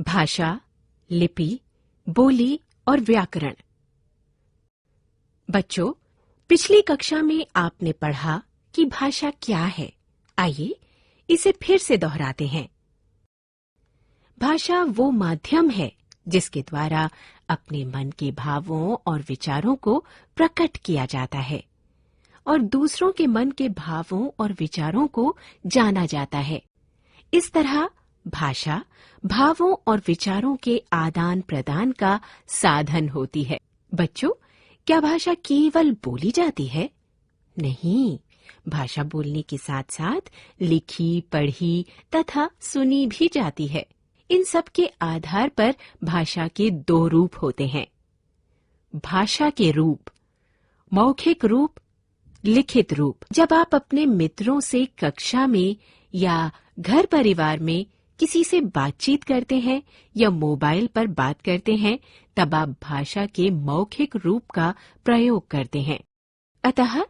भाषा, लिपि, बोली और व्याकरण। बच्चों, पिछली कक्षा में आपने पढ़ा कि भाषा क्या है। आइए इसे फिर से दोहराते हैं। भाषा वो माध्यम है जिसके द्वारा अपने मन के भावों और विचारों को प्रकट किया जाता है और दूसरों के मन के भावों और विचारों को जाना जाता है। इस तरह भाषा भावों और विचारों के आदान प्रदान का साधन होती है। बच्चों, क्या भाषा केवल बोली जाती है? नहीं, भाषा बोलने के साथ साथ लिखी, पढ़ी तथा सुनी भी जाती है। इन सब के आधार पर भाषा के दो रूप होते हैं। भाषा के रूप: मौखिक रूप, लिखित रूप। जब आप अपने मित्रों से कक्षा में या घर परिवार में किसी से बातचीत करते हैं या मोबाइल पर बात करते हैं, तब आप भाषा के मौखिक रूप का प्रयोग करते हैं। अतः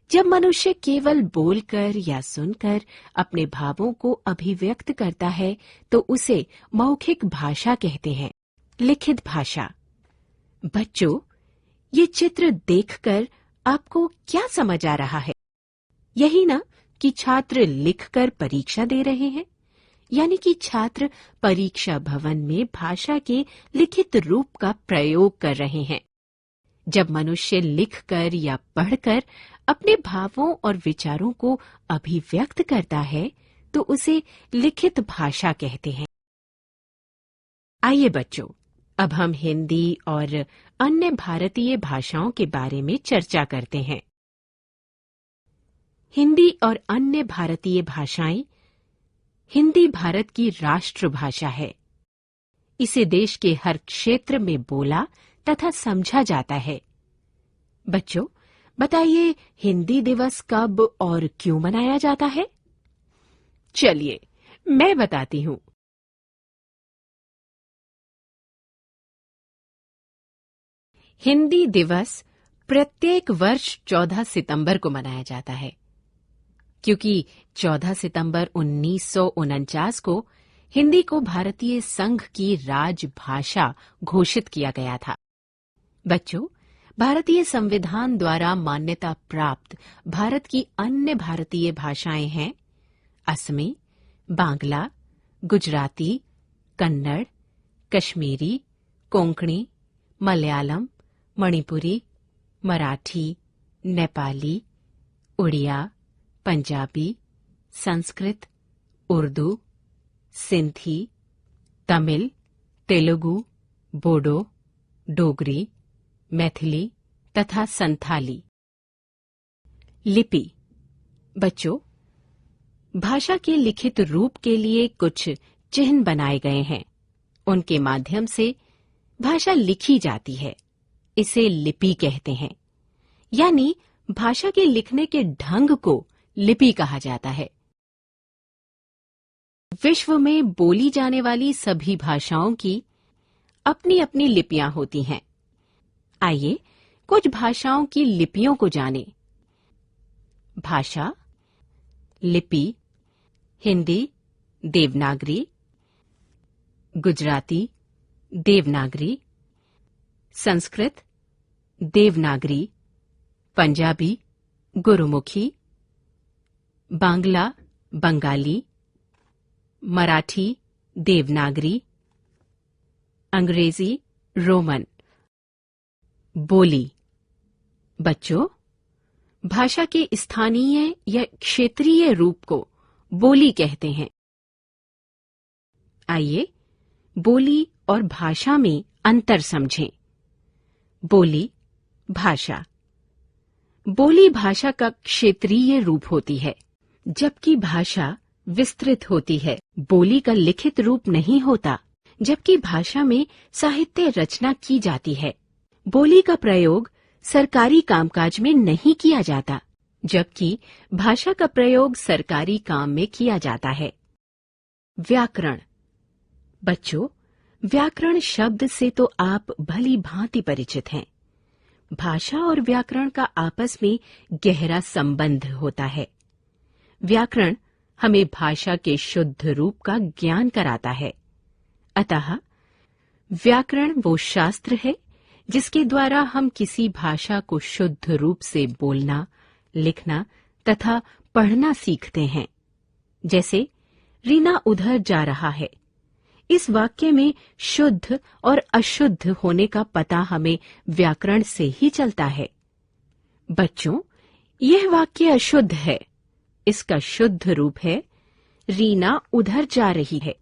जब मनुष्य केवल बोलकर या सुनकर अपने भावों को अभिव्यक्त करता है तो उसे मौखिक भाषा कहते हैं। लिखित भाषा: बच्चों, ये चित्र देखकर आपको क्या समझ आ रहा है? यही ना कि छात्र लिखकर परीक्षा दे रहे हैं, यानी कि छात्र परीक्षा भवन में भाषा के लिखित रूप का प्रयोग कर रहे हैं। जब मनुष्य लिखकर या पढ़कर अपने भावों और विचारों को अभिव्यक्त करता है तो उसे लिखित भाषा कहते हैं। आइए बच्चों, अब हम हिंदी और अन्य भारतीय भाषाओं के बारे में चर्चा करते हैं। हिंदी और अन्य भारतीय भाषाएं: हिंदी भारत की राष्ट्रभाषा है। इसे देश के हर क्षेत्र में बोला तथा समझा जाता है। बच्चों, बताइए हिंदी दिवस कब और क्यों मनाया जाता है? चलिए मैं बताती हूँ। हिंदी दिवस प्रत्येक वर्ष 14 सितंबर को मनाया जाता है, क्योंकि 14 सितंबर 1949 को हिंदी को भारतीय संघ की राजभाषा घोषित किया गया था। बच्चों, भारतीय संविधान द्वारा मान्यता प्राप्त भारत की अन्य भारतीय भाषाएं हैं असमी, बांग्ला, गुजराती, कन्नड़, कश्मीरी, कोंकणी, मलयालम, मणिपुरी, मराठी, नेपाली, उड़िया, पंजाबी, संस्कृत, उर्दू, सिंधी, तमिल, तेलुगु, बोडो, डोगरी, मैथिली तथा संथाली। लिपि: बच्चों, भाषा के लिखित रूप के लिए कुछ चिन्ह बनाए गए हैं। उनके माध्यम से भाषा लिखी जाती है। इसे लिपि कहते हैं, यानी भाषा के लिखने के ढंग को लिपि कहा जाता है। विश्व में बोली जाने वाली सभी भाषाओं की अपनी अपनी लिपियां होती हैं। आइए कुछ भाषाओं की लिपियों को जानें। भाषा: लिपि: हिंदी देवनागरी, गुजराती देवनागरी, संस्कृत देवनागरी, पंजाबी गुरुमुखी, बांग्ला बंगाली, मराठी देवनागरी, अंग्रेजी रोमन। बोली: बच्चों, भाषा के स्थानीय या क्षेत्रीय रूप को बोली कहते हैं। आइए बोली और भाषा में अंतर समझें। बोली भाषा: बोली भाषा का क्षेत्रीय रूप होती है, जबकि भाषा विस्तृत होती है। बोली का लिखित रूप नहीं होता, जबकि भाषा में साहित्य रचना की जाती है। बोली का प्रयोग सरकारी कामकाज में नहीं किया जाता, जबकि भाषा का प्रयोग सरकारी काम में किया जाता है। व्याकरण: बच्चों, व्याकरण शब्द से तो आप भली भांति परिचित हैं। भाषा और व्याकरण का आपस में गहरा संबंध होता है। व्याकरण हमें भाषा के शुद्ध रूप का ज्ञान कराता है। अतः व्याकरण वो शास्त्र है जिसके द्वारा हम किसी भाषा को शुद्ध रूप से बोलना, लिखना तथा पढ़ना सीखते हैं। जैसे रीना उधर जा रहा है। इस वाक्य में शुद्ध और अशुद्ध होने का पता हमें व्याकरण से ही चलता है। बच्चों, यह वाक्य अशुद्ध है। इसका शुद्ध रूप है रीना उधर जा रही है।